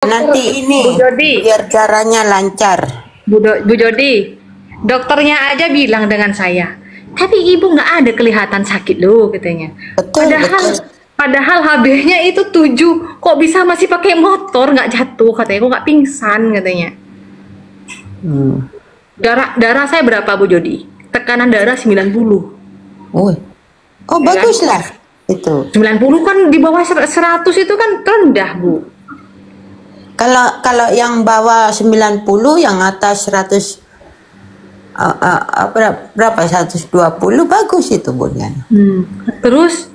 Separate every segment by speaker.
Speaker 1: Nanti ini
Speaker 2: Bu Jody,
Speaker 1: biar caranya lancar.
Speaker 2: Bu Jody, dokternya aja bilang dengan saya, tapi ibu nggak ada kelihatan sakit loh katanya.
Speaker 1: Betul, betul.
Speaker 2: Padahal HB-nya itu 7, kok bisa masih pakai motor nggak jatuh katanya, kok nggak pingsan katanya. Darah saya berapa Bu Jody? Tekanan darah 90.
Speaker 1: Oh,
Speaker 2: Ya
Speaker 1: bagus
Speaker 2: kan?
Speaker 1: lah itu.
Speaker 2: 90 kan di bawah 100 itu kan rendah Bu.
Speaker 1: Kalau yang bawah 90, yang atas 100 berapa 120 bagus itu Bu Diana.
Speaker 2: Terus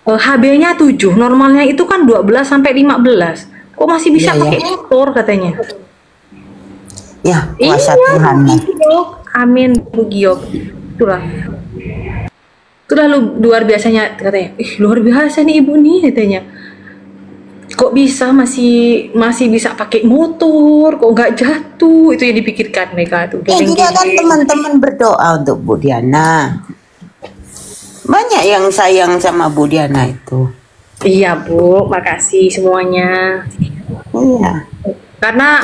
Speaker 2: HB-nya 7, normalnya itu kan 12 sampai 15. Kok masih bisa
Speaker 1: Iya,
Speaker 2: pakai motor katanya?
Speaker 1: Ya, kuasa Tuhan.
Speaker 2: Bu Giok. Amin Bu Giok. Itulah luar biasanya katanya. Luar biasa nih ibu nih katanya. Kok bisa masih bisa pakai motor, kok nggak jatuh, itu yang dipikirkan mereka tuh.
Speaker 1: Juga kan teman-teman berdoa untuk Bu Diana. Banyak yang sayang sama Bu Diana itu.
Speaker 2: Iya Bu, makasih semuanya.
Speaker 1: Iya.
Speaker 2: Karena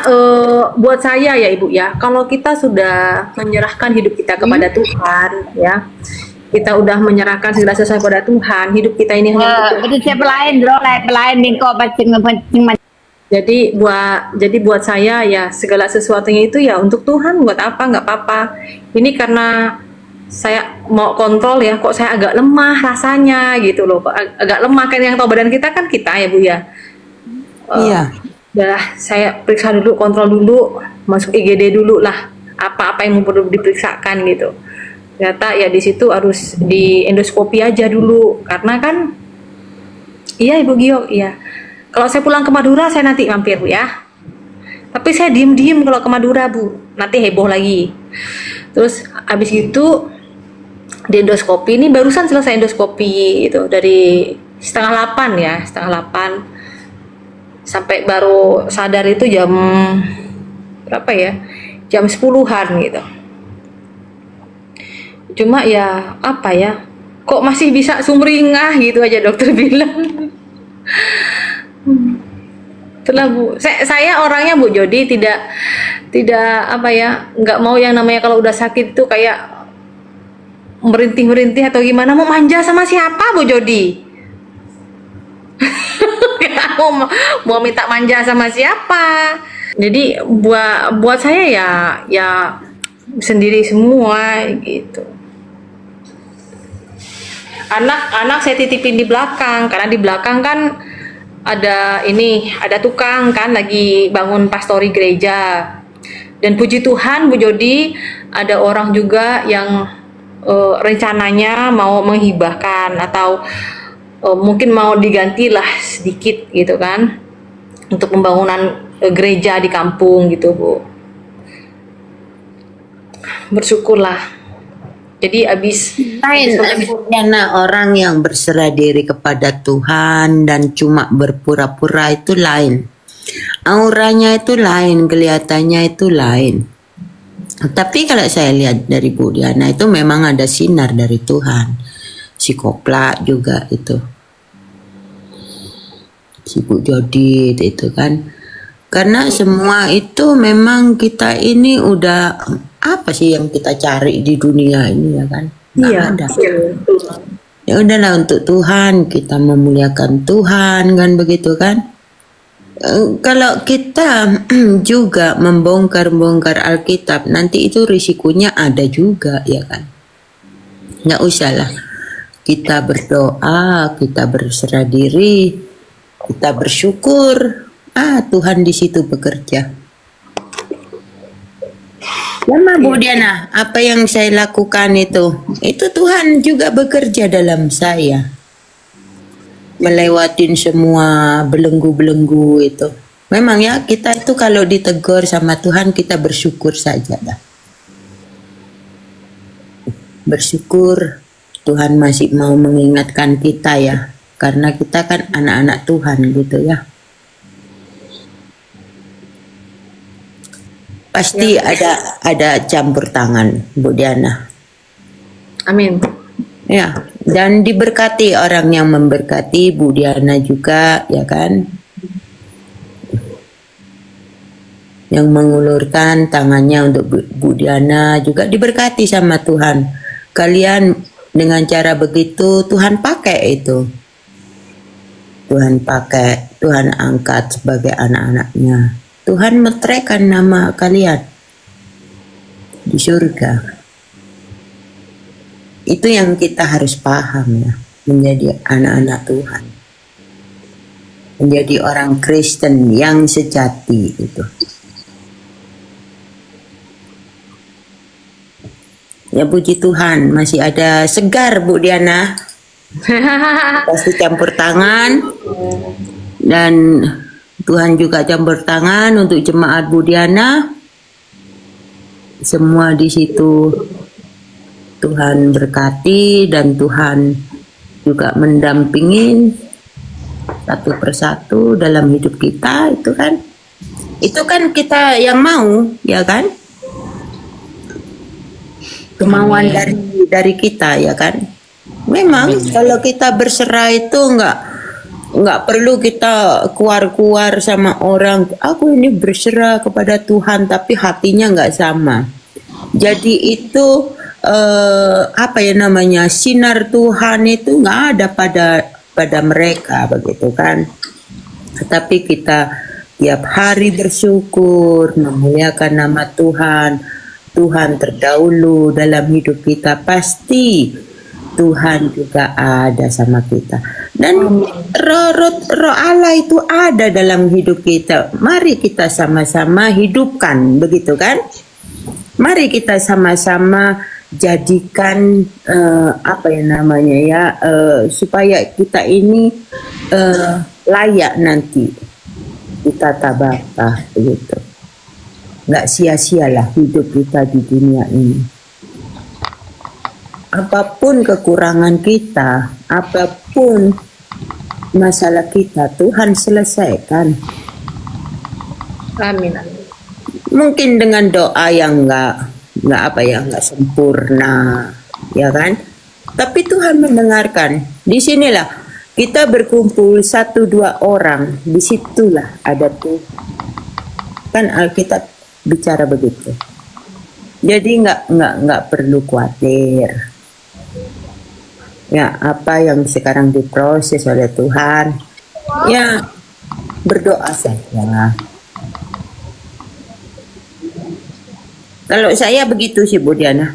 Speaker 2: buat saya ya Ibu ya, kalau kita sudah menyerahkan hidup kita kepada Tuhan ya, kita udah menyerahkan segala sesuatu kepada Tuhan, hidup kita ini hanya jadi buat saya ya segala sesuatunya itu ya untuk Tuhan, buat apa nggak apa-apa. Ini karena saya mau kontrol ya, kok saya agak lemah rasanya gitu loh, agak lemah kan, yang tahu badan kita kan kita ya Bu ya.
Speaker 1: Iya.
Speaker 2: Udah saya periksa dulu, kontrol dulu, masuk IGD dulu lah, apa-apa yang perlu diperiksakan gitu. Ternyata ya di situ harus di endoskopi aja dulu, karena kan iya Ibu Giok, iya. Kalau saya pulang ke Madura saya nanti mampir Bu ya. Tapi saya diem-diem kalau ke Madura Bu, nanti heboh lagi. Terus habis itu di endoskopi, ini barusan selesai endoskopi itu dari setengah 8 ya, setengah 8 sampai baru sadar itu jam berapa ya, jam 10-an gitu. Cuma ya apa ya, kok masih bisa sumringah gitu aja dokter bilang. Itulah Bu, saya orangnya Bu Jody tidak apa ya, nggak mau yang namanya kalau udah sakit itu kayak merintih atau gimana, mau manja sama siapa Bu Jody? mau minta manja sama siapa? Jadi buat saya ya sendiri semua gitu. Anak saya titipin di belakang, karena di belakang kan ada tukang kan lagi bangun pastori gereja. Dan puji Tuhan Bu Jody, ada orang juga yang rencananya mau menghibahkan atau mungkin mau digantilah sedikit gitu kan, untuk pembangunan gereja di kampung gitu Bu. Bersyukurlah. Jadi
Speaker 1: Diana, orang yang berserah diri kepada Tuhan dan cuma berpura-pura itu lain. Auranya itu lain, kelihatannya itu lain. Tapi kalau saya lihat dari Bu Diana itu memang ada sinar dari Tuhan. Si Kopla juga itu, si Bu Jody itu kan, karena semua itu memang kita ini udah apa sih yang kita cari di dunia ini ya kan, nggak ada. Ya udahlah, untuk Tuhan, kita memuliakan Tuhan kan, begitu kan. Kalau kita juga membongkar-bongkar Alkitab, nanti itu risikonya ada juga ya kan. Nggak usah lah, kita berdoa, kita berserah diri, kita bersyukur, Tuhan di situ bekerja. Lama Bu Diana, apa yang saya lakukan itu Tuhan juga bekerja dalam saya. Melewatin semua belenggu-belenggu itu. Memang ya, kita itu kalau ditegur sama Tuhan, kita bersyukur saja dah. Bersyukur Tuhan masih mau mengingatkan kita ya, karena kita kan anak-anak Tuhan gitu ya. Pasti ada campur tangan Bu Diana.
Speaker 2: amin.
Speaker 1: Ya, dan diberkati orang yang memberkati Bu Diana juga ya kan. yang mengulurkan tangannya untuk Bu Diana juga diberkati sama Tuhan. Kalian dengan cara begitu Tuhan pakai itu. Tuhan pakai, Tuhan angkat sebagai anak-anaknya. Tuhan metrekan nama kalian di surga. Itu yang kita harus paham ya, menjadi anak-anak Tuhan. Menjadi orang Kristen yang sejati itu. Ya puji Tuhan, masih ada segar Bu Diana. Pasti campur tangan. Dan Tuhan juga campur tangan untuk jemaat Bu Diana. Semua di situ Tuhan berkati dan Tuhan juga mendampingin satu persatu dalam hidup kita, itu kan kita yang mau, ya kan? Kemauan dari kita, ya kan? Memang kalau kita berserah itu nggak perlu kita keluar sama orang. Aku ini berserah kepada Tuhan, tapi hatinya nggak sama. Jadi itu apa ya namanya, sinar Tuhan itu nggak ada pada mereka, begitu kan? Tetapi kita tiap hari bersyukur, memuliakan nama Tuhan. Tuhan terdahulu dalam hidup kita, pasti Tuhan juga ada sama kita. Dan roh Allah itu ada dalam hidup kita. Mari kita sama-sama hidupkan, begitu kan? Mari kita sama-sama jadikan apa ya namanya ya, supaya kita ini layak nanti ditata Bapa, begitu. Nggak sia-sialah hidup kita di dunia ini. Apapun kekurangan kita, apapun masalah kita, Tuhan selesaikan.
Speaker 2: Amin.
Speaker 1: Mungkin dengan doa yang nggak sempurna, ya kan? Tapi Tuhan mendengarkan. Disinilah kita berkumpul 1-2 orang, disitulah ada Tuhan. Kan Alkitab bicara begitu. Jadi nggak perlu khawatir. Ya, apa yang sekarang diproses oleh Tuhan, ya berdoa saja. Kalau saya begitu sih Bu Diana.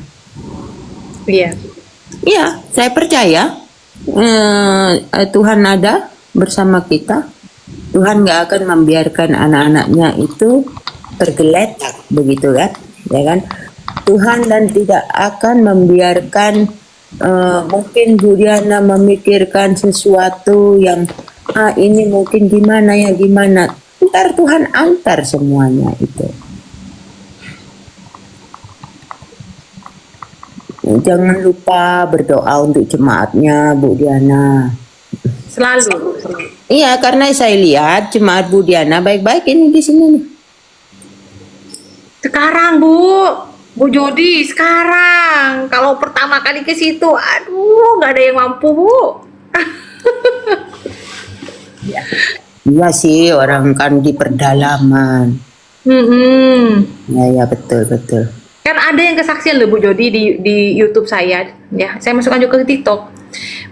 Speaker 2: Iya.
Speaker 1: Iya, saya percaya Tuhan ada bersama kita. Tuhan nggak akan membiarkan anak-anaknya itu tergeletak, begitu kan, ya kan? Tuhan dan tidak akan membiarkan mungkin Bu Diana memikirkan sesuatu yang ini mungkin gimana. Ntar Tuhan antar semuanya itu. Jangan lupa berdoa untuk jemaatnya Bu Diana.
Speaker 2: Selalu.
Speaker 1: Iya, karena saya lihat jemaat Bu Diana baik-baik ini di sini nih.
Speaker 2: Sekarang Bu Jody, sekarang. Kalau pertama kali ke situ, aduh, nggak ada yang mampu Bu.
Speaker 1: Iya sih, orang kan di perdalaman. Ya betul.
Speaker 2: Kan ada yang kesaksian loh Bu Jody di YouTube saya, ya. Saya masukkan juga ke TikTok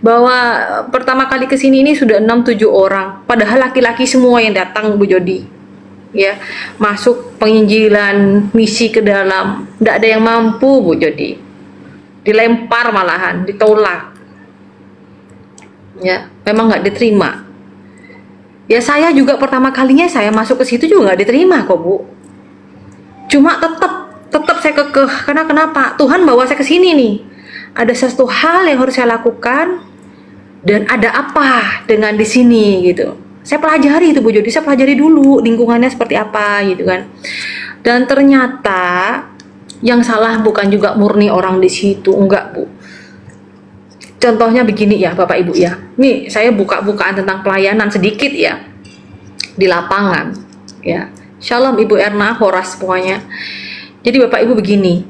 Speaker 2: bahwa pertama kali ke sini ini sudah 6-7 orang, padahal laki-laki semua yang datang Bu Jody. Ya, masuk penginjilan misi ke dalam, nggak ada yang mampu Bu Jody, dilempar malahan, ditolak, ya memang nggak diterima. Ya saya juga pertama kalinya saya masuk ke situ juga nggak diterima kok Bu, cuma tetap saya kekeh. Karena kenapa? Tuhan bawa saya ke sini nih, ada sesuatu hal yang harus saya lakukan dan ada apa dengan di sini gitu. Saya pelajari itu Bu Jody, saya pelajari dulu lingkungannya seperti apa gitu kan. Dan ternyata yang salah bukan juga murni orang di situ, enggak Bu. Contohnya begini ya Bapak Ibu ya. Nih saya buka-bukaan tentang pelayanan sedikit ya di lapangan ya. Shalom Ibu Erna, Horas semuanya. Jadi Bapak Ibu begini.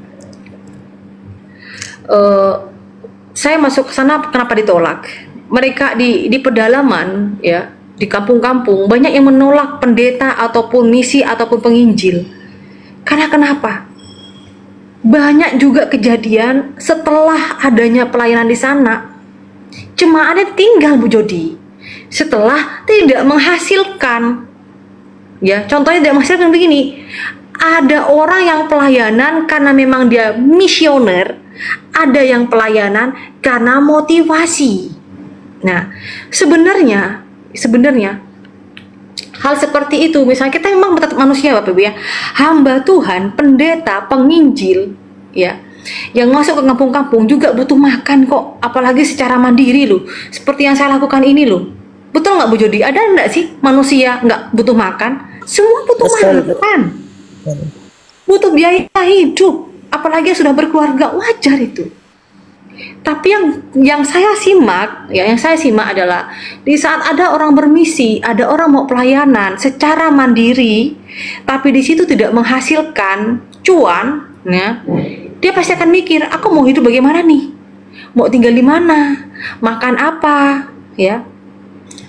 Speaker 2: Saya masuk ke sana kenapa ditolak? Mereka di pedalaman ya, di kampung-kampung banyak yang menolak pendeta ataupun misi ataupun penginjil. Karena kenapa? Banyak juga kejadian setelah adanya pelayanan di sana, jemaatnya tinggal Bu Jody setelah tidak menghasilkan. Ya, contohnya tidak menghasilkan begini. Ada orang yang pelayanan karena memang dia misioner, ada yang pelayanan karena motivasi. Nah, sebenarnya hal seperti itu, misalnya kita memang tetap manusia Bapak Ibu ya, hamba Tuhan, pendeta, penginjil ya, yang masuk ke kampung-kampung juga butuh makan kok, apalagi secara mandiri loh, seperti yang saya lakukan ini loh. Betul nggak Bu Jody? Ada nggak sih manusia nggak butuh makan? Semua butuh makan, butuh biaya hidup, apalagi yang sudah berkeluarga, wajar itu. Tapi yang saya simak, ya yang saya simak adalah di saat ada orang bermisi, ada orang mau pelayanan secara mandiri, tapi di situ tidak menghasilkan cuan, ya, dia pasti akan mikir, aku mau hidup bagaimana nih? Mau tinggal di mana? Makan apa? Ya.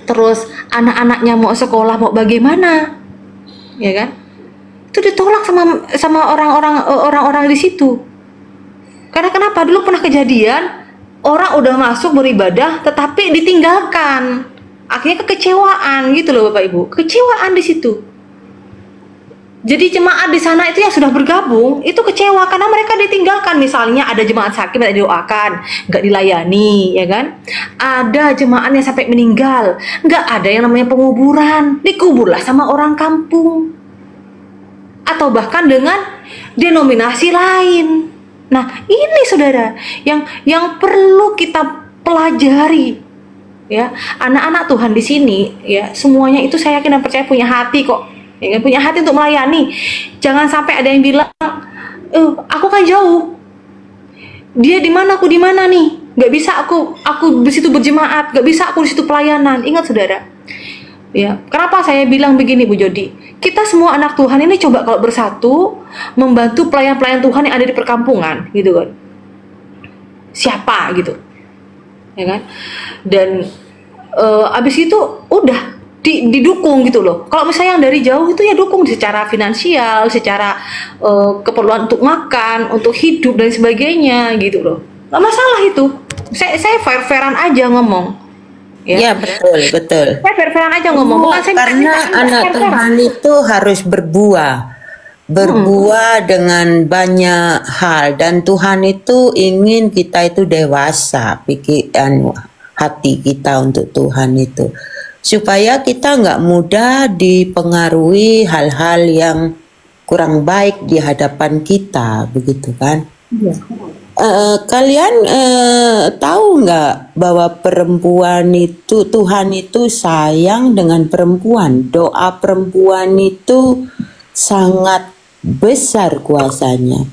Speaker 2: Terus anak-anaknya mau sekolah mau bagaimana? Ya kan? Itu ditolak sama orang-orang di situ. Karena kenapa? Dulu pernah kejadian orang udah masuk beribadah tetapi ditinggalkan. Akhirnya kekecewaan gitu loh Bapak Ibu. Kecewaan di situ. Jadi jemaat di sana itu yang sudah bergabung itu kecewa karena mereka ditinggalkan. Misalnya ada jemaat sakit tidak didoakan, nggak dilayani, ya kan? Ada jemaat yang sampai meninggal, nggak ada yang namanya penguburan, dikuburlah sama orang kampung atau bahkan dengan denominasi lain. Nah, ini saudara yang perlu kita pelajari, ya. Anak-anak Tuhan di sini, ya, semuanya itu saya yakin dan percaya punya hati kok, ya, punya hati untuk melayani. Jangan sampai ada yang bilang, aku kan jauh, dia di mana, aku di mana nih, nggak bisa aku di situ berjemaat, nggak bisa aku di situ pelayanan. Ingat saudara, ya, kenapa saya bilang begini Bu Jody? Kita semua anak Tuhan ini coba kalau bersatu membantu pelayan-pelayan Tuhan yang ada di perkampungan, gitu kan? Siapa gitu, ya kan? Dan abis itu udah didukung gitu loh. Kalau misalnya yang dari jauh itu ya dukung secara finansial, secara keperluan untuk makan, untuk hidup dan sebagainya gitu loh. Gak masalah itu. Saya fair-fairan aja ngomong.
Speaker 1: Ya, betul.
Speaker 2: Saya fair-fairan aja ngomong. Bukan saya
Speaker 1: karena anak Tuhan itu harus berbuah dengan banyak hal, dan Tuhan itu ingin kita itu dewasa pikiran hati kita untuk Tuhan itu, supaya kita nggak mudah dipengaruhi hal-hal yang kurang baik di hadapan kita, begitu kan? Ya. Kalian tahu nggak bahwa perempuan itu, Tuhan itu sayang dengan perempuan. Doa perempuan itu sangat besar kuasanya.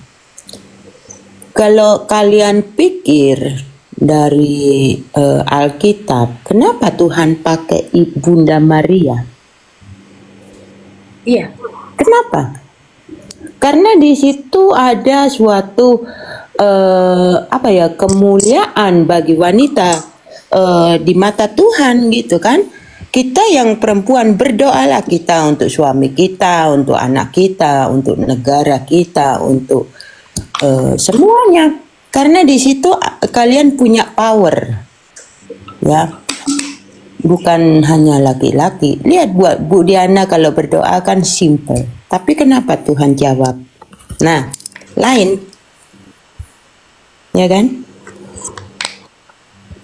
Speaker 1: Kalau kalian pikir dari Alkitab, kenapa Tuhan pakai Ibunda Maria?
Speaker 2: Iya.
Speaker 1: Kenapa? Karena di situ ada suatu kemuliaan bagi wanita di mata Tuhan, gitu kan? Kita yang perempuan berdoalah kita untuk suami kita, untuk anak kita, untuk negara kita, untuk semuanya. Karena di situ kalian punya power, ya. Bukan hanya laki-laki. Lihat buat Bu Diana kalau berdoa kan simple. Tapi kenapa Tuhan jawab? Nah, lain. Ya kan?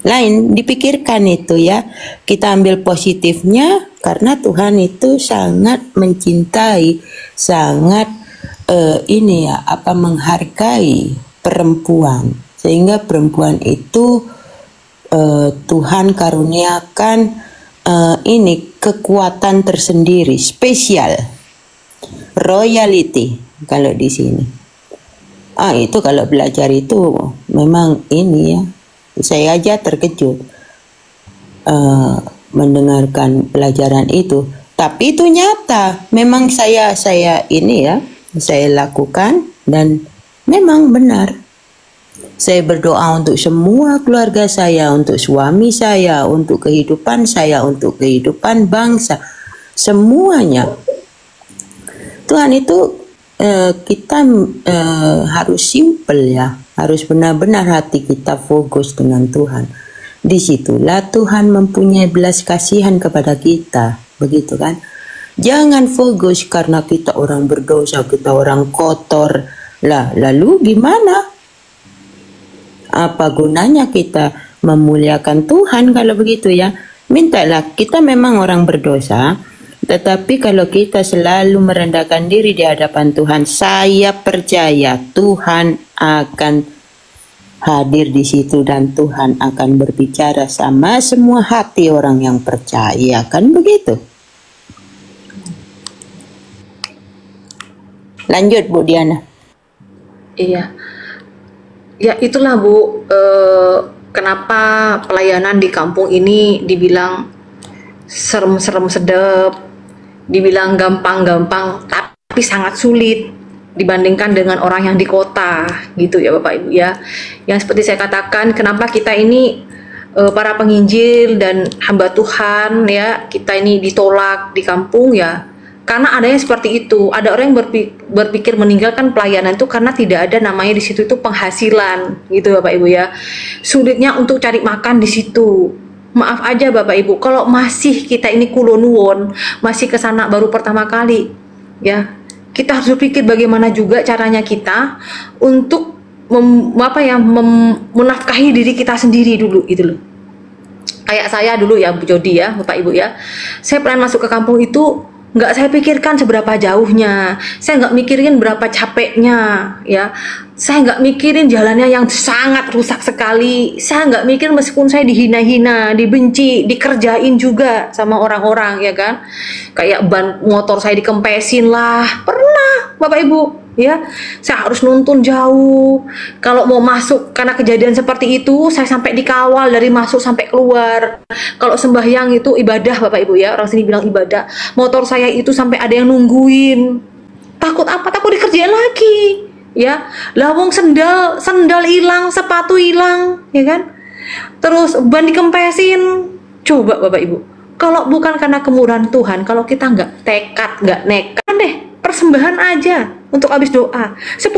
Speaker 1: Lain, dipikirkan itu ya. Kita ambil positifnya karena Tuhan itu sangat mencintai, sangat menghargai perempuan. Sehingga perempuan itu Tuhan karuniakan kekuatan tersendiri, spesial, royalty kalau di sini. Itu kalau belajar itu memang ini ya, saya aja terkejut mendengarkan pelajaran itu. Tapi itu nyata, memang saya lakukan dan memang benar. Saya berdoa untuk semua keluarga saya, untuk suami saya, untuk kehidupan saya, untuk kehidupan bangsa, semuanya. Tuhan itu kita harus simple ya, harus benar-benar hati kita fokus dengan Tuhan. Disitulah Tuhan mempunyai belas kasihan kepada kita, begitu kan? Jangan fokus karena kita orang berdosa, kita orang kotor. Lah, lalu gimana? Apa gunanya kita memuliakan Tuhan kalau begitu ya? Mintalah, kita memang orang berdosa, tetapi kalau kita selalu merendahkan diri di hadapan Tuhan, saya percaya Tuhan akan hadir di situ dan Tuhan akan berbicara sama semua hati orang yang percaya, kan begitu? Lanjut Bu Diana.
Speaker 2: Iya, ya itulah Bu, kenapa pelayanan di kampung ini dibilang serem-serem sedep, dibilang gampang-gampang, tapi sangat sulit dibandingkan dengan orang yang di kota, gitu ya Bapak Ibu ya. Yang seperti saya katakan, kenapa kita ini para penginjil dan hamba Tuhan ya, kita ini ditolak di kampung ya, karena adanya seperti itu. Ada orang yang berpikir meninggalkan pelayanan itu karena tidak ada namanya di situ itu penghasilan, gitu Bapak Ibu ya. Sulitnya untuk cari makan di situ. Maaf aja Bapak Ibu, kalau masih kita ini kulonuwon, masih ke sana baru pertama kali, ya kita harus berpikir bagaimana juga caranya kita untuk menafkahi diri kita sendiri dulu, gitu loh. Kayak saya dulu ya Bu Jody ya, Bapak Ibu ya, saya pernah masuk ke kampung itu nggak saya pikirkan seberapa jauhnya, saya nggak mikirin berapa capeknya ya, saya nggak mikirin jalannya yang sangat rusak sekali, saya nggak mikir meskipun saya dihina-hina, dibenci, dikerjain juga sama orang-orang ya kan, kayak ban motor saya dikempesin lah, pernah Bapak Ibu ya, saya harus nuntun jauh. Kalau mau masuk karena kejadian seperti itu, saya sampai dikawal dari masuk sampai keluar. Kalau sembahyang itu ibadah Bapak Ibu ya, orang sini bilang ibadah, motor saya itu sampai ada yang nungguin. Takut apa? Takut dikerjain lagi ya. Lawang sendal hilang, sepatu hilang ya kan, terus ban dikempesin. Coba Bapak Ibu, kalau bukan karena kemurahan Tuhan, kalau kita nggak tekad, nggak nekat deh, persembahan aja untuk habis doa 10.000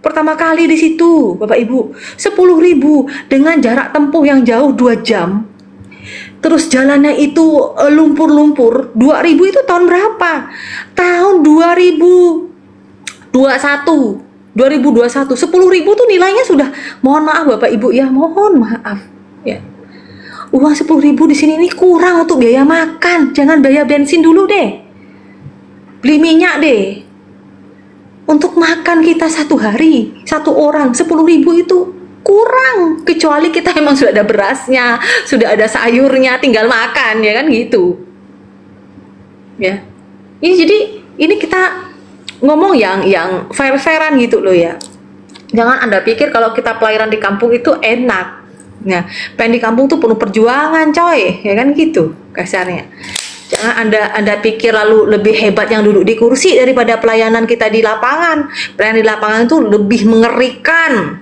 Speaker 2: pertama kali di situ Bapak Ibu, 10.000 dengan jarak tempuh yang jauh 2 jam, terus jalannya itu lumpur-lumpur. 2.000 itu tahun berapa? Tahun 2021 10.000 tuh nilainya sudah, mohon maaf Bapak Ibu ya, mohon maaf ya, uang 10.000 di sini ini kurang untuk biaya makan. Jangan biaya bensin dulu deh, beli minyak deh. Untuk makan kita satu hari, satu orang 10.000 itu kurang. Kecuali kita emang sudah ada berasnya, sudah ada sayurnya, tinggal makan ya kan gitu. Ya. Ini jadi ini kita ngomong yang fair-fairan gitu loh ya. Jangan Anda pikir kalau kita pelayanan di kampung itu enak. Nah, pelayanan di kampung tuh penuh perjuangan coy, ya kan gitu kasarnya. Jangan Anda pikir lalu lebih hebat yang duduk di kursi daripada pelayanan kita di lapangan. Pelayanan di lapangan itu lebih mengerikan.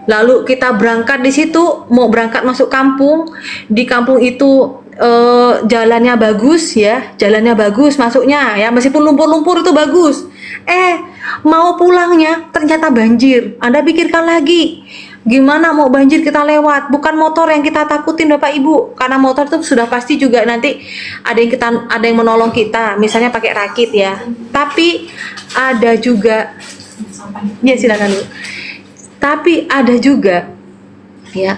Speaker 2: Lalu kita berangkat di situ, mau berangkat masuk kampung, di kampung itu jalannya bagus ya, jalannya bagus masuknya ya, meskipun lumpur-lumpur itu bagus. Mau pulangnya ternyata banjir. Anda pikirkan lagi, gimana mau banjir kita lewat? Bukan motor yang kita takutin Bapak Ibu, karena motor itu sudah pasti juga nanti ada yang menolong kita, misalnya pakai rakit ya. Tapi ada juga, ya silakan Bu. Tapi ada juga ya,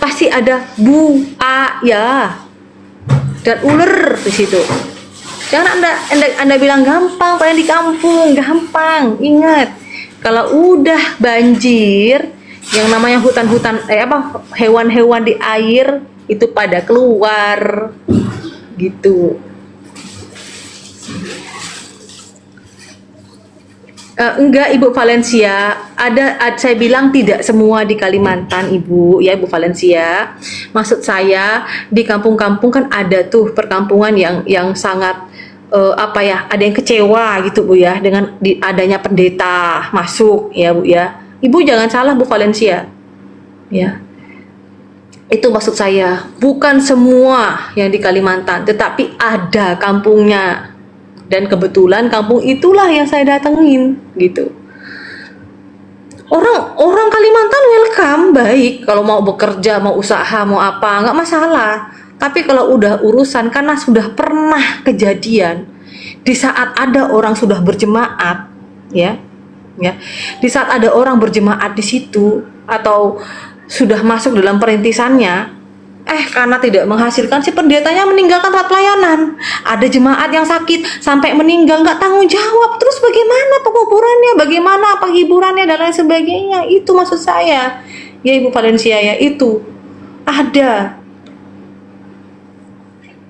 Speaker 2: pasti ada buaya dan ular di situ. Jangan Anda bilang gampang pelayanan di kampung, gampang. Ingat, kalau udah banjir, yang namanya hutan-hutan hewan-hewan di air itu pada keluar gitu. Enggak Ibu Valencia, saya bilang tidak semua di Kalimantan Ibu ya, Ibu Valencia. Maksud saya di kampung-kampung kan ada tuh perkampungan yang sangat ada yang kecewa gitu Bu ya, dengan adanya pendeta masuk ya Bu ya. Ibu jangan salah Bu Valencia ya, itu maksud saya, bukan semua yang di Kalimantan, tetapi ada kampungnya Dan kebetulan kampung itulah yang saya datengin gitu. Orang Kalimantan welcome, baik, kalau mau bekerja, mau usaha, mau apa, nggak masalah. Tapi kalau udah urusan, karena sudah pernah kejadian di saat ada orang sudah berjemaat, ya, di saat ada orang berjemaat di situ atau sudah masuk dalam perintisannya, karena tidak menghasilkan, si pendetanya meninggalkan tempat pelayanan. Ada jemaat yang sakit sampai meninggal, nggak tanggung jawab. Terus bagaimana penguburannya, bagaimana penghiburannya dan lain sebagainya? Itu maksud saya, ya Ibu Valencia, ya itu ada.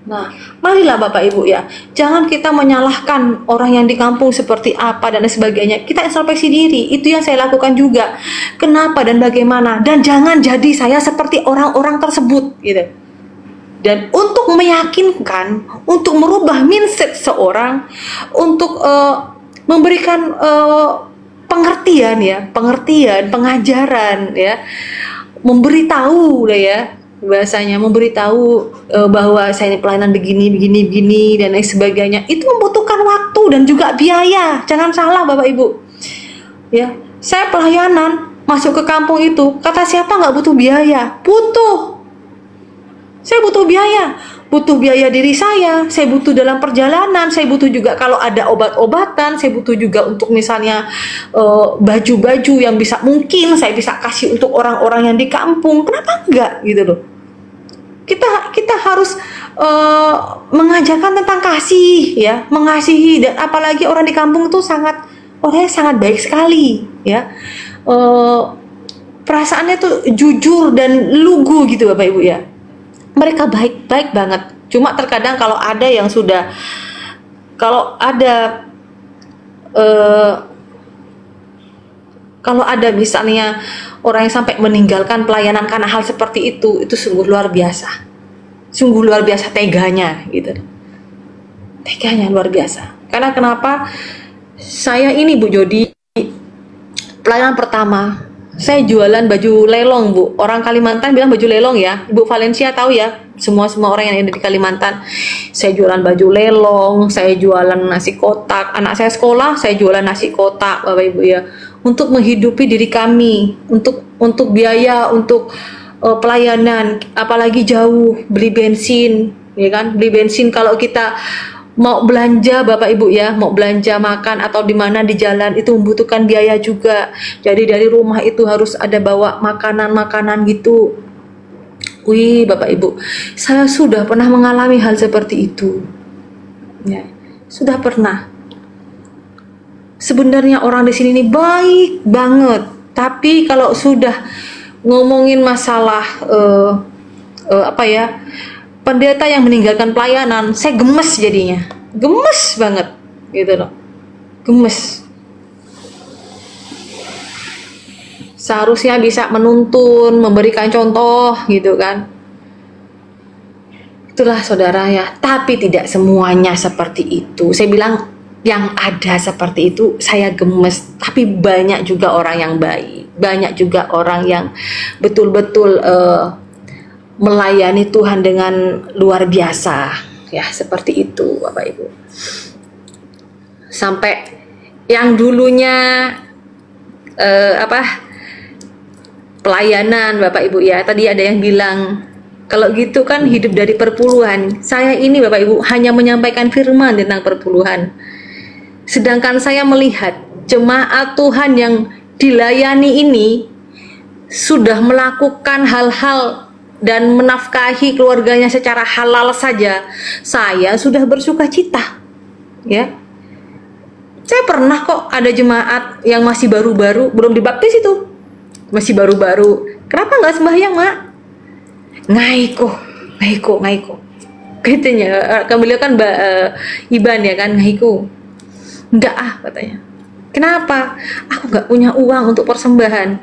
Speaker 2: Nah, marilah Bapak Ibu ya, jangan kita menyalahkan orang yang di kampung seperti apa dan lain sebagainya. Kita introspeksi diri, itu yang saya lakukan juga. Kenapa dan bagaimana? Dan jangan jadi saya seperti orang-orang tersebut gitu. Dan untuk meyakinkan, untuk merubah mindset seorang, untuk memberikan pengertian ya, pengajaran ya, memberitahu lah ya. Bahasanya memberitahu bahwa saya ini pelayanan begini dan lain sebagainya, itu membutuhkan waktu dan juga biaya. Jangan salah Bapak Ibu ya, saya pelayanan masuk ke kampung itu, kata siapa nggak butuh biaya? Butuh. Saya butuh biaya diri saya butuh dalam perjalanan, saya butuh juga kalau ada obat-obatan, saya butuh juga untuk misalnya baju-baju yang mungkin saya bisa kasih untuk orang-orang yang di kampung. Kenapa enggak gitu loh? Kita harus mengajarkan tentang kasih ya, mengasihi, dan apalagi orang di kampung itu orangnya sangat baik sekali ya. Perasaannya tuh jujur dan lugu gitu Bapak Ibu ya. Mereka baik banget. Cuma terkadang kalau ada misalnya orang yang sampai meninggalkan pelayanan karena hal seperti itu sungguh luar biasa. Sungguh luar biasa teganya gitu. Teganya luar biasa. Karena kenapa? Saya ini Bu Jody, pelayanan pertama saya jualan baju lelong Bu. Orang Kalimantan bilang baju lelong ya. Ibu Valencia tahu ya, semua orang yang ada di Kalimantan. Saya jualan baju lelong, saya jualan nasi kotak. Anak saya sekolah, saya jualan nasi kotak Bapak Ibu ya. Untuk menghidupi diri kami, untuk biaya, untuk pelayanan, apalagi jauh, beli bensin, ya kan? Beli bensin kalau kita mau belanja Bapak Ibu ya, mau belanja makan atau di mana di jalan itu membutuhkan biaya juga. Jadi dari rumah itu harus ada bawa makanan-makanan gitu. Wih Bapak Ibu, saya sudah pernah mengalami hal seperti itu. Ya, sudah pernah. Sebenarnya orang di sini ini baik banget, tapi kalau sudah ngomongin masalah pendeta yang meninggalkan pelayanan, saya gemes jadinya, gemes banget gitu loh, gemes. Seharusnya bisa menuntun, memberikan contoh gitu kan. Itulah saudara ya, tapi tidak semuanya seperti itu. Saya bilang yang ada seperti itu saya gemes, tapi banyak juga orang yang baik, banyak juga orang yang betul-betul melayani Tuhan dengan luar biasa ya, seperti itu Bapak Ibu. Sampai yang dulunya pelayanan Bapak Ibu ya, tadi ada yang bilang kalau gitu kan hidup dari perpuluhan. Saya ini Bapak Ibu hanya menyampaikan firman tentang perpuluhan, sedangkan saya melihat jemaat Tuhan yang dilayani ini sudah melakukan hal-hal dan menafkahi keluarganya secara halal saja, saya sudah bersuka cita ya. Saya pernah kok ada jemaat yang masih baru-baru, belum dibaptis itu, masih baru-baru, kenapa nggak sembahyang Mak? Ngaiko katanya, beliau kan Iban ya kan, ngaiko enggak katanya. Kenapa? Aku nggak punya uang untuk persembahan,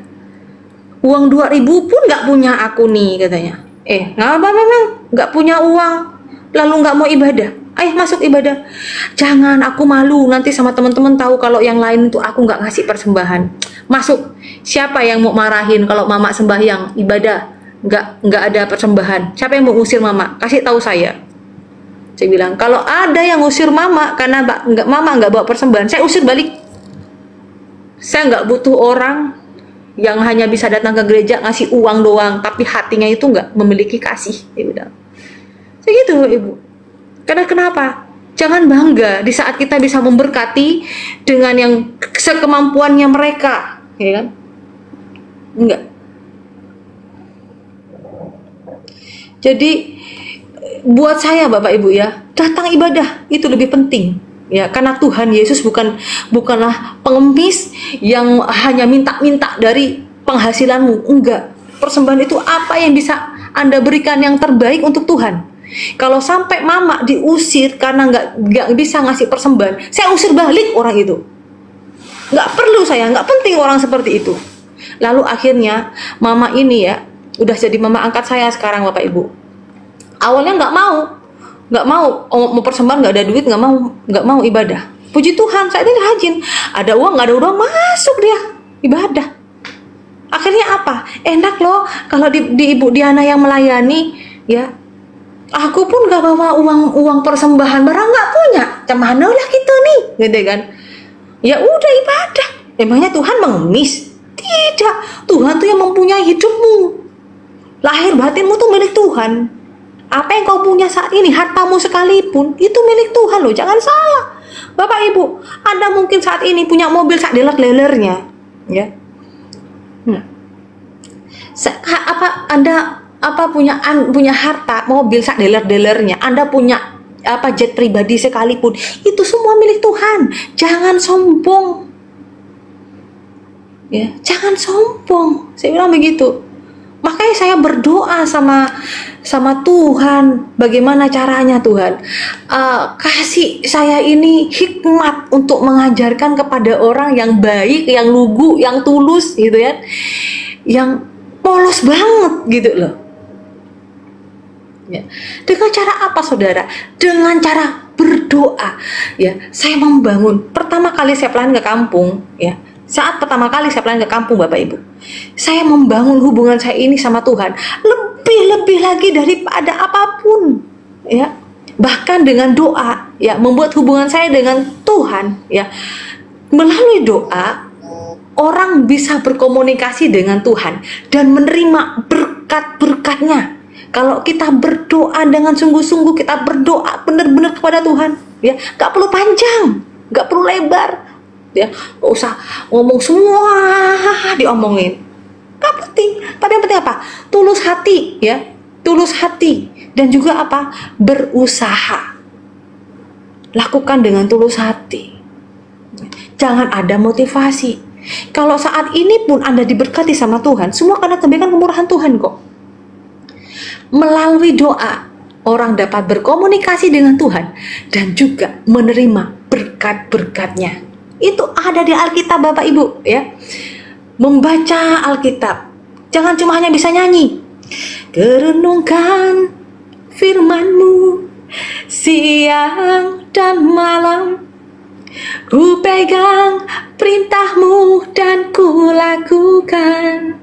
Speaker 2: uang 2.000 pun nggak punya aku nih katanya. Nggak apa memang nggak punya uang lalu nggak mau ibadah, masuk ibadah. Jangan, aku malu nanti sama teman-teman tahu kalau yang lain tuh aku nggak ngasih persembahan. Masuk. Siapa yang mau marahin kalau mama sembahyang ibadah nggak ada persembahan? Siapa yang mau ngusir mama? Kasih tahu saya. Saya bilang, kalau ada yang ngusir mama karena mama nggak bawa persembahan, saya usir balik. Saya nggak butuh orang yang hanya bisa datang ke gereja ngasih uang doang, tapi hatinya itu nggak memiliki kasih. Saya bilang, saya gitu Ibu. Karena kenapa? Jangan bangga di saat kita bisa memberkati dengan yang sekemampuannya mereka, ya kan? Enggak. Jadi buat saya Bapak Ibu ya, datang ibadah itu lebih penting ya, karena Tuhan Yesus bukanlah pengemis yang hanya minta-minta dari penghasilanmu. Enggak. Persembahan itu apa yang bisa Anda berikan yang terbaik untuk Tuhan. Kalau sampai mama diusir karena nggak bisa ngasih persembahan, saya usir balik orang itu. Nggak perlu saya, nggak penting orang seperti itu. Lalu akhirnya mama ini ya udah jadi mama angkat saya sekarang Bapak Ibu. Awalnya nggak mau mau persembahan, nggak ada duit, nggak mau ibadah. Puji Tuhan, saya ini rajin. Ada uang, nggak ada uang, masuk dia ibadah. Akhirnya apa? Enak loh kalau di Ibu Diana yang melayani ya. Aku pun nggak bawa uang persembahan, barang nggak punya. Cemana lah kita nih, gitu kan? Ya udah ibadah. Emangnya Tuhan mengemis? Tidak. Tuhan tuh yang mempunyai hidupmu. Lahir batinmu tuh milik Tuhan. Apa yang kau punya saat ini, hartamu sekalipun, itu milik Tuhan loh, jangan salah. Bapak Ibu, Anda mungkin saat ini punya mobil sak deler-delernya, ya. Anda punya harta, mobil sak deler-delernya, Anda punya jet pribadi sekalipun, itu semua milik Tuhan. Jangan sombong. Ya, jangan sombong. Saya bilang begitu. Makanya saya berdoa sama Tuhan, bagaimana caranya Tuhan kasih saya ini hikmat untuk mengajarkan kepada orang yang baik, yang lugu, yang tulus gitu ya, yang polos banget gitu loh ya. Dengan cara apa saudara? Dengan cara berdoa ya. Saya membangun, pertama kali saya pelan ke kampung ya, saat pertama kali saya pelan ke kampung Bapak Ibu, saya membangun hubungan saya ini sama Tuhan lebih lagi daripada apapun ya. Bahkan dengan doa ya, membuat hubungan saya dengan Tuhan ya. Melalui doa orang bisa berkomunikasi dengan Tuhan dan menerima berkat-berkatnya. Kalau kita berdoa dengan sungguh-sungguh, kita berdoa benar-benar kepada Tuhan ya, gak perlu panjang, gak perlu lebar ya, gak usah ngomong semua diomongin, gak penting. Tapi yang penting apa? Tulus hati ya, tulus hati, dan juga apa? Berusaha. Lakukan dengan tulus hati. Jangan ada motivasi. Kalau saat ini pun Anda diberkati sama Tuhan, semua karena kebaikan kemurahan Tuhan kok. Melalui doa, orang dapat berkomunikasi dengan Tuhan dan juga menerima berkat-berkatnya. Itu ada di Alkitab Bapak Ibu ya. Membaca Alkitab, jangan cuma hanya bisa nyanyi. Kerenungkan firman-Mu siang dan malam, ku pegang perintah-Mu dan ku lakukan.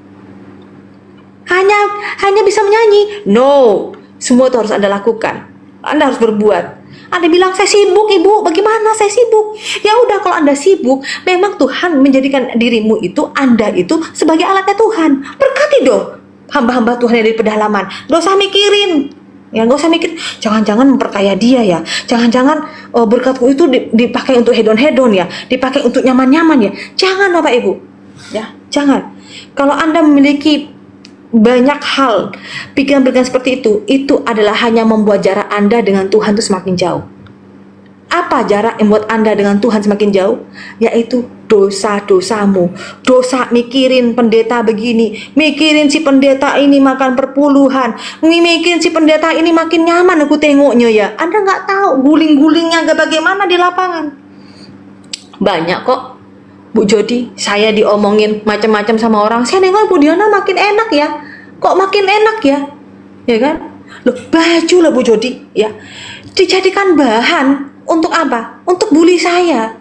Speaker 2: Hanya bisa menyanyi? No, semua itu harus Anda lakukan. Anda harus berbuat. Anda bilang, saya sibuk Ibu, bagaimana saya sibuk? Ya udah, kalau Anda sibuk, memang Tuhan menjadikan dirimu itu, Anda itu sebagai alatnya Tuhan. Berkati dong hamba-hamba Tuhan yang dari pedalaman. Gak usah mikirin, ya gak usah mikir, jangan-jangan memperkaya dia ya, jangan-jangan berkatku itu dipakai untuk hedon-hedon ya, dipakai untuk nyaman-nyaman ya. Jangan Bapak Ibu, ya jangan. Kalau Anda memiliki banyak hal, pikiran-pikiran seperti itu adalah hanya membuat jarak Anda dengan Tuhan itu semakin jauh. Apa jarak yang membuat Anda dengan Tuhan semakin jauh? Yaitu dosa-dosamu. Dosa mikirin pendeta begini, mikirin si pendeta ini makan perpuluhan, mikirin si pendeta ini makin nyaman aku tengoknya ya. Anda nggak tahu guling-gulingnya bagaimana di lapangan. Banyak kok Bu Jody, saya diomongin macam-macam sama orang. Saya nengok Bu Diana makin enak ya. Kok makin enak ya? Ya kan? Loh, baju lah Bu Jody ya. Dijadikan bahan untuk apa? Untuk bully saya.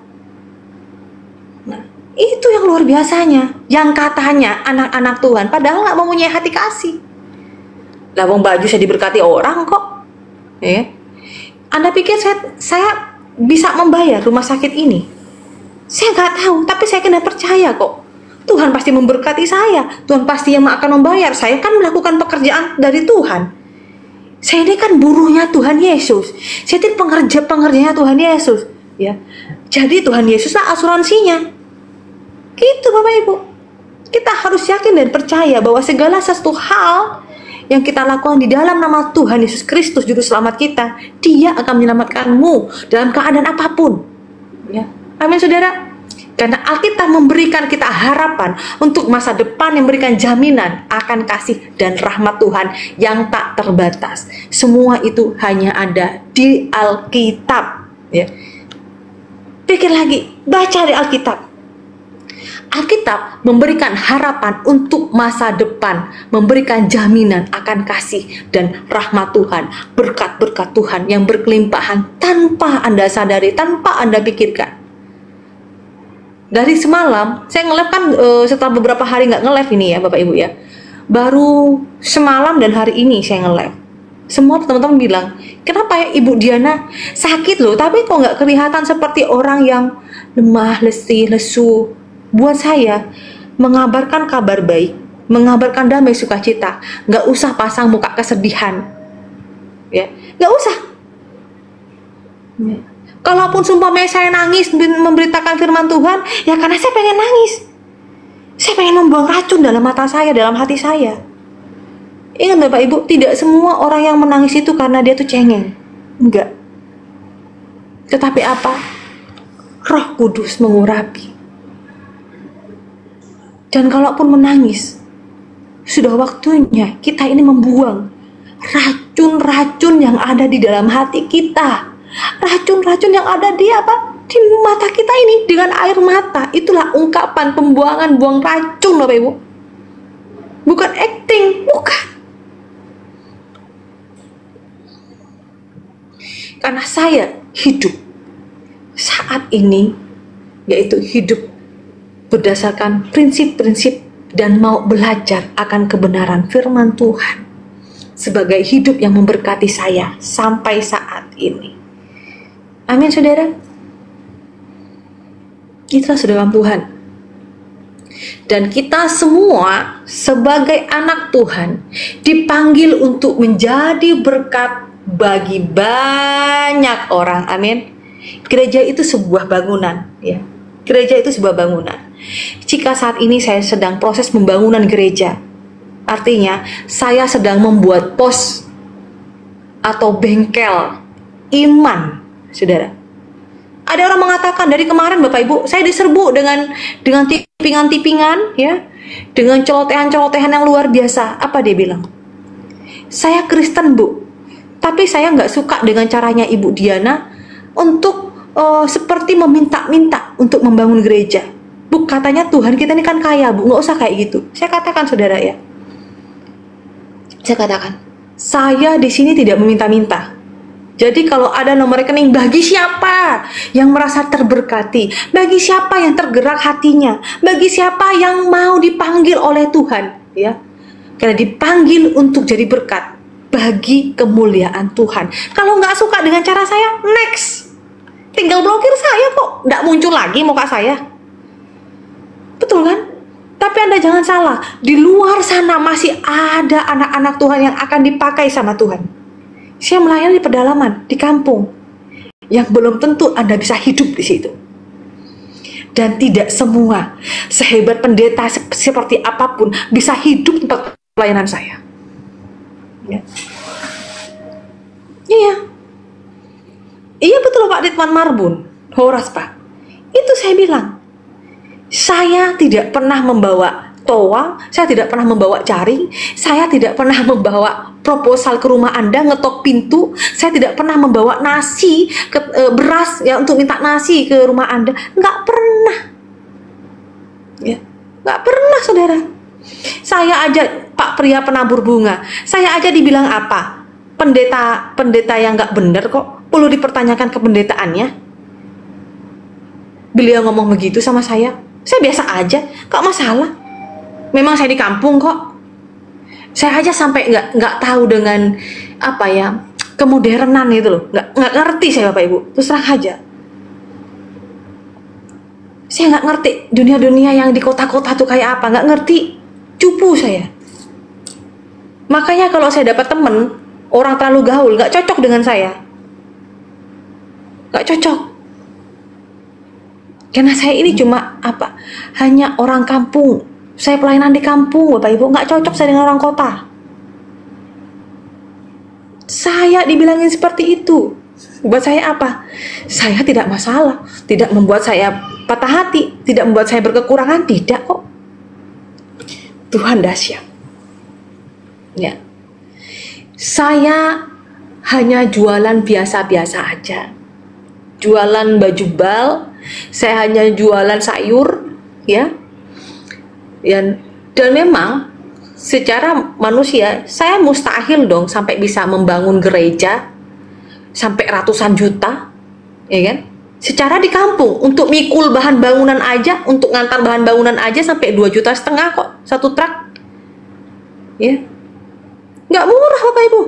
Speaker 2: Nah, itu yang luar biasanya. Yang katanya anak-anak Tuhan padahal nggak mempunyai hati kasih. Lah wong baju saya diberkati orang kok. Ya. Anda pikir saya bisa membayar rumah sakit ini? Saya nggak tahu, tapi saya kena percaya kok. Tuhan pasti memberkati saya. Tuhan pasti yang akan membayar. Saya kan melakukan pekerjaan dari Tuhan. Saya ini kan buruhnya Tuhan Yesus. Saya ini pengerjanya Tuhan Yesus. Ya, jadi Tuhan Yesuslah asuransinya. Gitu Bapak Ibu. Kita harus yakin dan percaya bahwa segala sesuatu hal yang kita lakukan di dalam nama Tuhan Yesus Kristus Juru Selamat kita, Dia akan menyelamatkanmu dalam keadaan apapun. Ya, amin saudara. Karena Alkitab memberikan kita harapan untuk masa depan, yang memberikan jaminan akan kasih dan rahmat Tuhan yang tak terbatas. Semua itu hanya ada di Alkitab. Ya. Pikir lagi, baca di Alkitab. Alkitab memberikan harapan untuk masa depan, memberikan jaminan akan kasih dan rahmat Tuhan, berkat-berkat Tuhan yang berkelimpahan tanpa Anda sadari, tanpa Anda pikirkan. Dari semalam, saya nge-live kan setelah beberapa hari nggak nge-live ini ya Bapak Ibu ya. Baru semalam dan hari ini saya nge-live. Semua teman-teman bilang, kenapa ya Ibu Diana sakit loh, tapi kok nggak kelihatan seperti orang yang lemah, letih, lesu. Buat saya, mengabarkan kabar baik, mengabarkan damai sukacita, nggak usah pasang muka kesedihan, ya, nggak usah. Ya. Kalaupun sumpah saya nangis memberitakan firman Tuhan, ya karena saya pengen nangis. Saya pengen membuang racun dalam mata saya, dalam hati saya. Ingat Bapak Ibu, tidak semua orang yang menangis itu karena dia tuh cengeng. Enggak. Tetapi apa? Roh Kudus mengurapi. Dan kalaupun menangis, sudah waktunya kita ini membuang racun-racun yang ada di dalam hati kita. Racun-racun yang ada di apa? Di mata kita ini, dengan air mata. Itulah ungkapan pembuangan buang racun Bapak Ibu. Bukan acting, bukan. Karena saya hidup saat ini, yaitu hidup berdasarkan prinsip-prinsip dan mau belajar akan kebenaran firman Tuhan sebagai hidup yang memberkati saya sampai saat ini. Amin saudara. Itulah saudara Tuhan. Dan kita semua sebagai anak Tuhan dipanggil untuk menjadi berkat bagi banyak orang. Amin. Gereja itu sebuah bangunan, ya. Gereja itu sebuah bangunan. Jika saat ini saya sedang proses pembangunan gereja, artinya saya sedang membuat pos atau bengkel iman, saudara. Ada orang mengatakan dari kemarin Bapak Ibu, saya diserbu dengan tipingan-tipingan, ya, dengan celotehan-celotehan yang luar biasa. Apa dia bilang? Saya Kristen Bu, tapi saya nggak suka dengan caranya Ibu Diana untuk seperti meminta-minta untuk membangun gereja. Bu, katanya Tuhan kita ini kan kaya Bu, nggak usah kayak gitu. Saya katakan saudara ya, saya di sini tidak meminta-minta. Jadi kalau ada nomor rekening, bagi siapa yang merasa terberkati, bagi siapa yang tergerak hatinya, bagi siapa yang mau dipanggil oleh Tuhan, ya, karena dipanggil untuk jadi berkat bagi kemuliaan Tuhan. Kalau nggak suka dengan cara saya, next, tinggal blokir saya kok, nggak muncul lagi muka saya. Betul kan? Tapi Anda jangan salah, di luar sana masih ada anak-anak Tuhan yang akan dipakai sama Tuhan. Saya melayani di pedalaman, di kampung, yang belum tentu Anda bisa hidup di situ. Dan tidak semua sehebat pendeta seperti apapun bisa hidup tempat pelayanan saya. Ya. Iya. Iya betul Pak Ridwan Marbun, Horas Pak. Itu saya bilang, saya tidak pernah membawa toa, saya tidak pernah membawa jaring, saya tidak pernah membawa proposal ke rumah Anda, ngetok pintu, saya tidak pernah membawa nasi, beras ya untuk minta nasi ke rumah Anda, nggak pernah, ya, nggak pernah saudara. Saya aja Pak pria penabur bunga, saya aja dibilang apa? Pendeta yang nggak bener kok, perlu dipertanyakan kependetaannya. Beliau ngomong begitu sama saya biasa aja, gak masalah. Memang saya di kampung kok. Saya aja sampai nggak tahu dengan apa ya, kemodernan itu loh, nggak ngerti saya Bapak Ibu, terus terang aja. Saya nggak ngerti dunia-dunia yang di kota-kota tuh kayak apa, nggak ngerti, cupu saya. Makanya kalau saya dapat temen orang terlalu gaul, nggak cocok dengan saya, nggak cocok. Karena saya ini cuma apa? Hanya orang kampung. Saya pelayanan di kampung, Bapak Ibu, nggak cocok saya dengan orang kota. Saya dibilangin seperti itu. Buat saya apa? Saya tidak masalah, tidak membuat saya patah hati, tidak membuat saya berkekurangan, tidak kok. Tuhan dahsyat. Ya. Saya hanya jualan biasa-biasa aja. Jualan baju bal, saya hanya jualan sayur, ya. Dan memang secara manusia saya mustahil dong sampai bisa membangun gereja sampai ratusan juta, ya kan? Secara di kampung untuk mikul bahan bangunan aja, untuk ngantar bahan bangunan aja sampai 2,5 juta kok satu truk, ya. Nggak murah Bapak Ibu.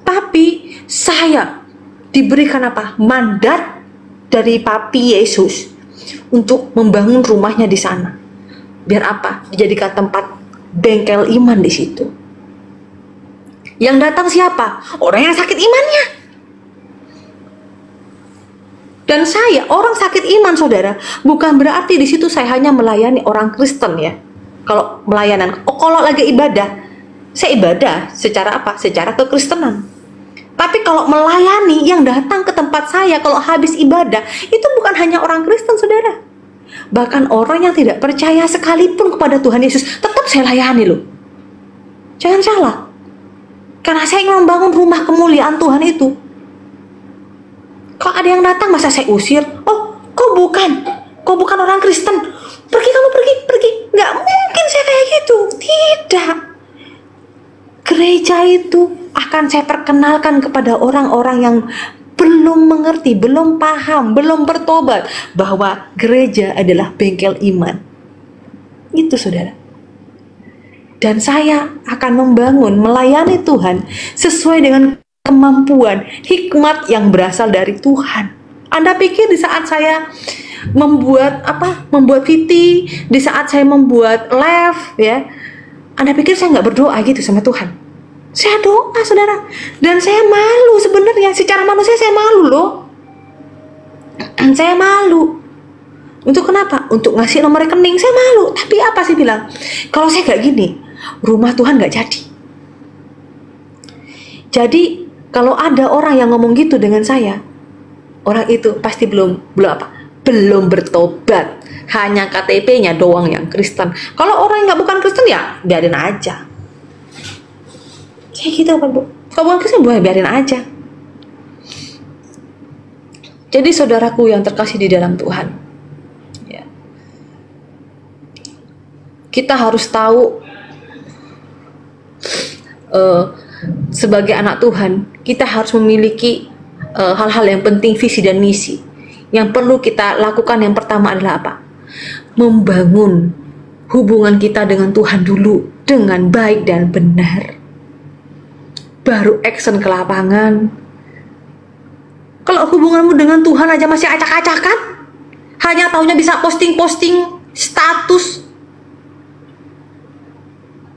Speaker 2: Tapi saya diberikan apa? Mandat dari Papi Yesus untuk membangun rumahnya di sana. Biar apa? Dijadikan tempat bengkel iman di situ. Yang datang siapa? Orang yang sakit imannya. Dan saya orang sakit iman, saudara, bukan berarti di situ saya hanya melayani orang Kristen ya. Kalau melayanan, kalau lagi ibadah, saya ibadah secara apa? Secara kekristenan. Tapi kalau melayani yang datang ke tempat saya kalau habis ibadah, itu bukan hanya orang Kristen, saudara. Bahkan orang yang tidak percaya sekalipun kepada Tuhan Yesus, tetap saya layani loh. Jangan salah. Karena saya ingin membangun rumah kemuliaan Tuhan itu. Kalau ada yang datang, masa saya usir? Oh, kau bukan orang Kristen. Pergi kamu, pergi. Nggak mungkin saya kayak gitu. Tidak. Gereja itu akan saya perkenalkan kepada orang-orang yang belum mengerti, belum paham, belum bertobat bahwa gereja adalah bengkel iman. Itu saudara. Dan saya akan membangun, melayani Tuhan sesuai dengan kemampuan, hikmat yang berasal dari Tuhan. Anda pikir di saat saya membuat VT, di saat saya membuat live, ya, Anda pikir saya nggak berdoa gitu sama Tuhan? Saya doa, saudara. Dan saya malu sebenarnya, secara manusia saya malu loh. Saya malu. Untuk kenapa? Untuk ngasih nomor rekening, saya malu. Tapi apa sih bilang? Kalau saya kayak gini, rumah Tuhan nggak jadi. Jadi kalau ada orang yang ngomong gitu dengan saya, orang itu pasti belum bertobat. Hanya KTP-nya doang yang Kristen. Kalau orang yang bukan Kristen ya biarin aja. Kayak gitu kan Bu. Kalau bukan Kristen boleh biarin aja. Jadi saudaraku yang terkasih di dalam Tuhan, ya, kita harus tahu sebagai anak Tuhan, kita harus memiliki hal-hal yang penting, visi dan misi. Yang perlu kita lakukan yang pertama adalah apa? Membangun hubungan kita dengan Tuhan dulu dengan baik dan benar. Baru action ke lapangan. Kalau hubunganmu dengan Tuhan aja masih acak-acakan, hanya taunya bisa posting-posting status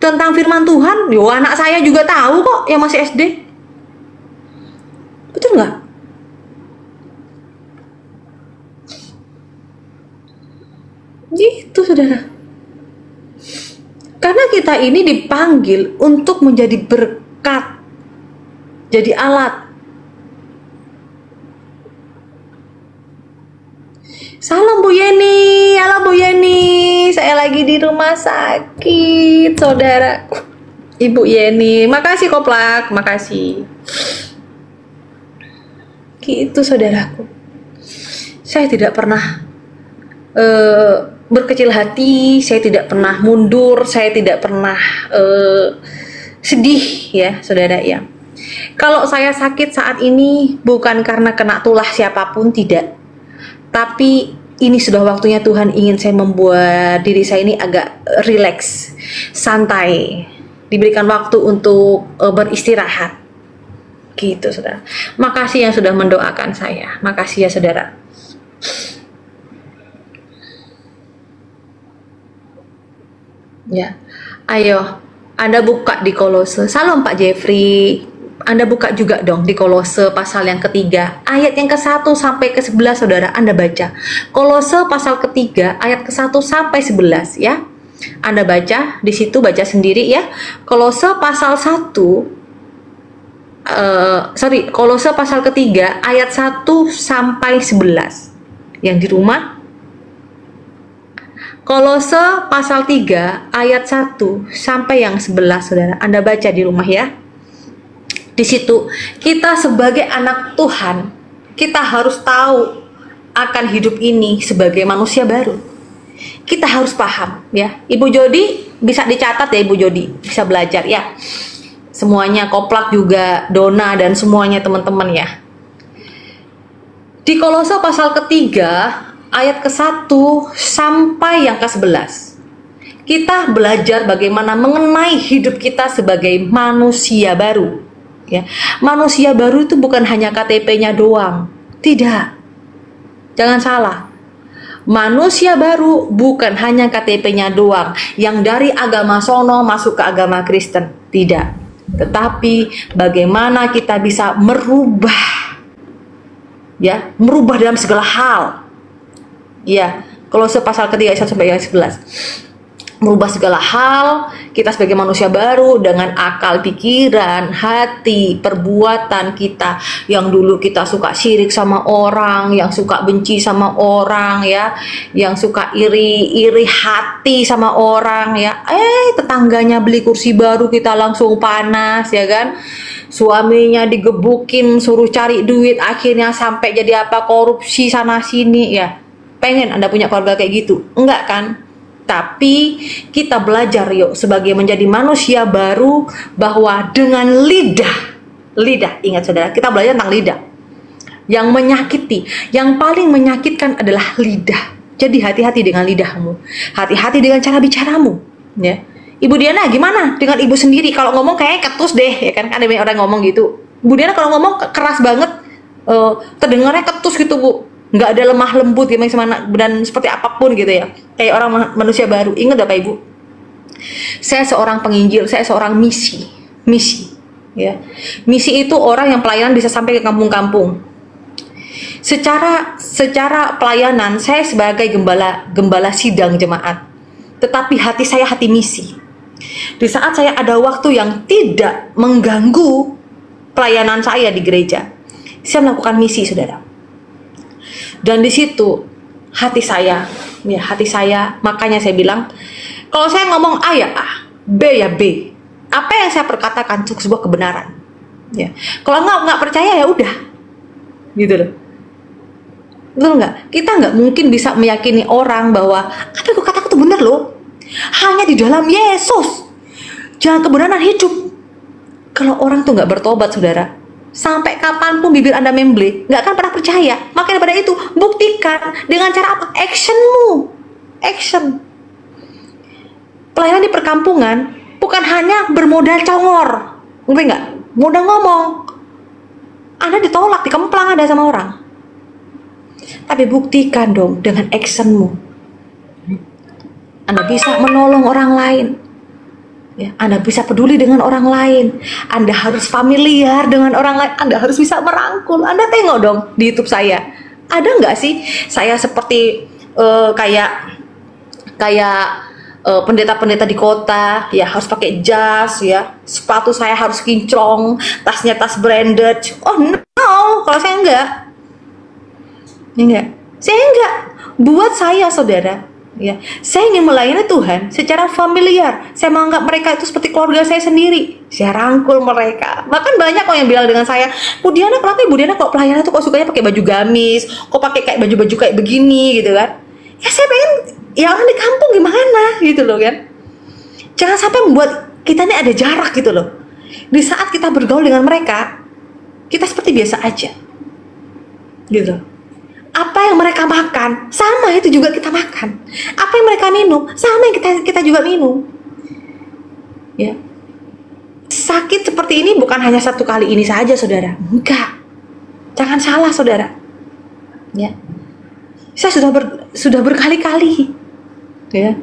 Speaker 2: tentang firman Tuhan, yo anak saya juga tahu kok yang masih SD. Betul nggak? Gitu saudara. Karena kita ini dipanggil untuk menjadi berkat, jadi alat. Salam Bu Yeni, halo Bu Yeni, saya lagi di rumah sakit, saudara. Ibu Yeni, makasih Koplak, makasih. Gitu saudaraku. Saya tidak pernah berkecil hati, saya tidak pernah mundur, saya tidak pernah sedih ya saudara ya. Kalau saya sakit saat ini bukan karena kena tulah siapapun, tidak. Tapi ini sudah waktunya Tuhan ingin saya membuat diri saya ini agak rileks, santai, diberikan waktu untuk beristirahat. Gitu, saudara. Makasih yang sudah mendoakan saya. Makasih ya, saudara. Ya, ayo, Anda buka di Kolose. Salam Pak Jeffrey. Anda buka juga dong di Kolose pasal yang ketiga, ayat yang ke-1 sampai ke-11, saudara. Anda baca. Kolose pasal ketiga, ayat ke-1 sampai 11, ya. Anda baca, di situ baca sendiri ya. Kolose pasal 1, Kolose pasal ketiga ayat 1 sampai 11. Yang di rumah, Kolose pasal 3 ayat 1 sampai yang 11, saudara. Anda baca di rumah ya. Di situ kita sebagai anak Tuhan, kita harus tahu akan hidup ini sebagai manusia baru. Kita harus paham ya. Ibu Jodi bisa dicatat ya, Ibu Jodi bisa belajar ya. Semuanya, Koplak juga, Dona, dan semuanya teman-teman ya. Di Kolose pasal ketiga, ayat ke-1 sampai yang ke-11. Kita belajar bagaimana mengenai hidup kita sebagai manusia baru. Ya. Manusia baru itu bukan hanya KTP-nya doang. Tidak. Jangan salah. Manusia baru bukan hanya KTP-nya doang, yang dari agama sono masuk ke agama Kristen. Tidak. Tetapi bagaimana kita bisa merubah, ya, merubah dalam segala hal, ya. Kolose pasal ketiga ayat 1 sampai ayat 11. Merubah segala hal, kita sebagai manusia baru dengan akal pikiran, hati, perbuatan kita. Yang dulu kita suka syirik sama orang, yang suka benci sama orang ya, yang suka iri hati sama orang ya. Tetangganya beli kursi baru kita langsung panas ya kan. Suaminya digebukin, suruh cari duit, akhirnya sampai jadi apa, korupsi sana sini ya. Pengen Anda punya keluarga kayak gitu? Enggak kan? Tapi kita belajar yuk sebagai menjadi manusia baru, bahwa dengan lidah, ingat saudara, kita belajar tentang lidah. Yang menyakiti, yang paling menyakitkan adalah lidah. Jadi hati-hati dengan lidahmu, hati-hati dengan cara bicaramu. Ya. Ibu Diana gimana dengan ibu sendiri? Kalau ngomong kayaknya ketus deh, ya kan? Ada banyak orang ngomong gitu. Ibu Diana kalau ngomong keras banget, terdengarnya ketus gitu Bu. Nggak ada lemah lembut gimana dan seperti apapun gitu ya, kayak orang manusia baru. Ingat Bapak Ibu, saya seorang penginjil, saya seorang misi ya. Misi itu orang yang pelayanan bisa sampai ke kampung-kampung. Secara pelayanan saya sebagai gembala sidang jemaat, tetapi hati saya hati misi. Di saat saya ada waktu yang tidak mengganggu pelayanan saya di gereja, saya melakukan misi, saudara. Dan di situ hati saya, makanya saya bilang, kalau saya ngomong A ya A, B ya B. Apa yang saya perkatakan itu sebuah kebenaran. Ya. Kalau nggak percaya ya udah, gitu loh. Betul nggak? Kita nggak mungkin bisa meyakini orang bahwa apa yang katakan itu benar loh. Hanya di dalam Yesus, jangan kebenaran hidup. Kalau orang tuh nggak bertobat, saudara, sampai kapanpun bibir Anda memble, nggak akan pernah percaya. Maka daripada itu, buktikan dengan cara apa? Actionmu. Action. Pelayanan di perkampungan bukan hanya bermodal congor, ngerti nggak? Modal ngomong. Anda ditolak, dikemplang ada sama orang. Tapi buktikan dong dengan actionmu. Anda bisa menolong orang lain. Ya, Anda bisa peduli dengan orang lain. Anda harus familiar dengan orang lain. Anda harus bisa merangkul. Anda tengok dong di YouTube saya. Ada nggak sih saya seperti kayak pendeta-pendeta di kota, ya harus pakai jas, ya sepatu saya harus kinclong, tasnya tas branded. Oh no, kalau saya enggak. Saya enggak. Buat saya, saudara, ya, saya ingin melayani Tuhan secara familiar. Saya menganggap mereka itu seperti keluarga saya sendiri. Saya rangkul mereka. Bahkan banyak kok yang bilang dengan saya, Bu Diana, kenapa Bu Diana kok pelayanan tuh kok sukanya pakai baju gamis, kok pakai kayak baju-baju kayak begini gitu kan? Ya saya pengen, ya orang di kampung gimana gitu loh kan? Jangan sampai membuat kita ini ada jarak gitu loh. Di saat kita bergaul dengan mereka, kita seperti biasa aja gitu. Apa yang mereka makan, sama itu juga kita makan. Apa yang mereka minum, sama yang kita juga minum. Ya. sakit seperti ini bukan hanya satu kali ini saja, saudara. Enggak. Jangan salah, saudara. Ya. Saya sudah berkali-kali. Ya.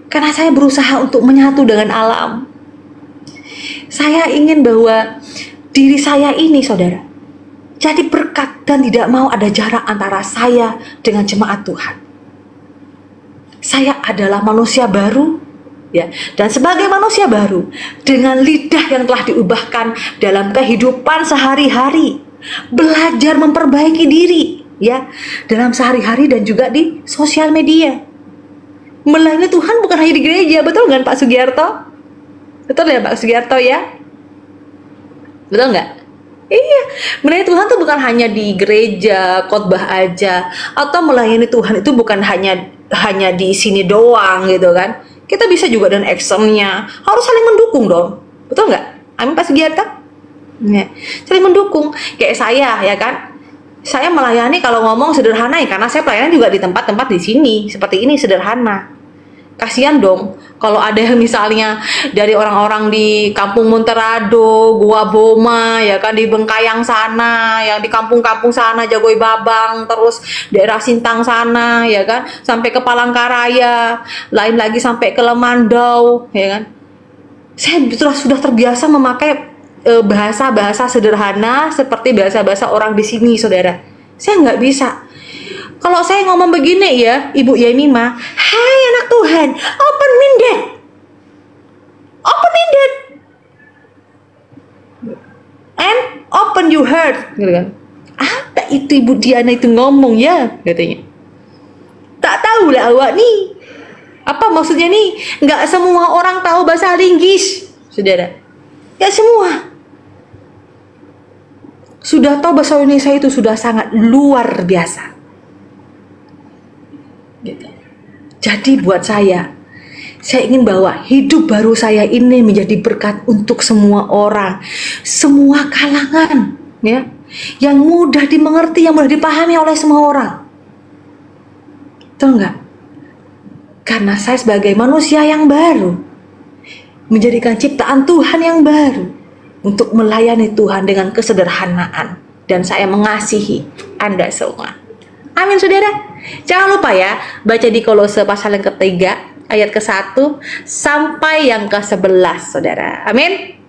Speaker 2: Karena saya berusaha untuk menyatu dengan alam. Saya ingin bahwa diri saya ini, saudara, jadi berkat dan tidak mau ada jarak antara saya dengan jemaat Tuhan. Saya adalah manusia baru, ya, dan sebagai manusia baru dengan lidah yang telah diubahkan dalam kehidupan sehari-hari, belajar memperbaiki diri, ya, dalam sehari-hari dan juga di sosial media. Melayani Tuhan bukan hanya di gereja, betul nggak Pak Sugiarto? Betul ya Pak Sugiarto ya? Betul nggak? Iya, melayani Tuhan itu bukan hanya di gereja, khotbah aja, atau melayani Tuhan itu bukan hanya di sini doang gitu kan. Kita bisa juga dengan actionnya, harus saling mendukung dong, betul nggak? Amin Pak Sugiarto? Ya. Saling mendukung, kayak saya ya kan. Saya melayani kalau ngomong sederhana ya, karena saya pelayanan juga di tempat-tempat di sini seperti ini sederhana. Kasihan dong kalau ada yang misalnya dari orang-orang di Kampung Monterado, Gua Boma, ya kan, di Bengkayang sana, yang di kampung-kampung sana, Jagoi Babang, terus daerah Sintang sana, ya kan, sampai ke Palangkaraya, lain lagi sampai ke Lemandau, ya kan. Saya sudah terbiasa memakai bahasa-bahasa sederhana seperti bahasa-bahasa orang di sini, saudara. Saya nggak bisa. Kalau saya ngomong begini ya, Ibu Yemima, hai anak Tuhan, open minded, open minded, and open your heart, gitu kan? Apa itu Ibu Diana itu ngomong ya, katanya. Tak tahu lah awak nih, apa maksudnya nih? Nggak semua orang tahu bahasa Inggris, saudara. Ya semua. Sudah tahu bahasa Indonesia itu sudah sangat luar biasa. Gitu. Jadi buat saya ingin bawa hidup baru saya ini menjadi berkat untuk semua orang, semua kalangan, ya, yang mudah dimengerti, yang mudah dipahami oleh semua orang. Tahu nggak? Karena saya sebagai manusia yang baru, menjadikan ciptaan Tuhan yang baru, untuk melayani Tuhan dengan kesederhanaan, dan saya mengasihi Anda semua. Amin, saudara. Jangan lupa ya, baca di Kolose pasal yang ketiga ayat ke-1 sampai yang ke-11, saudara. Amin.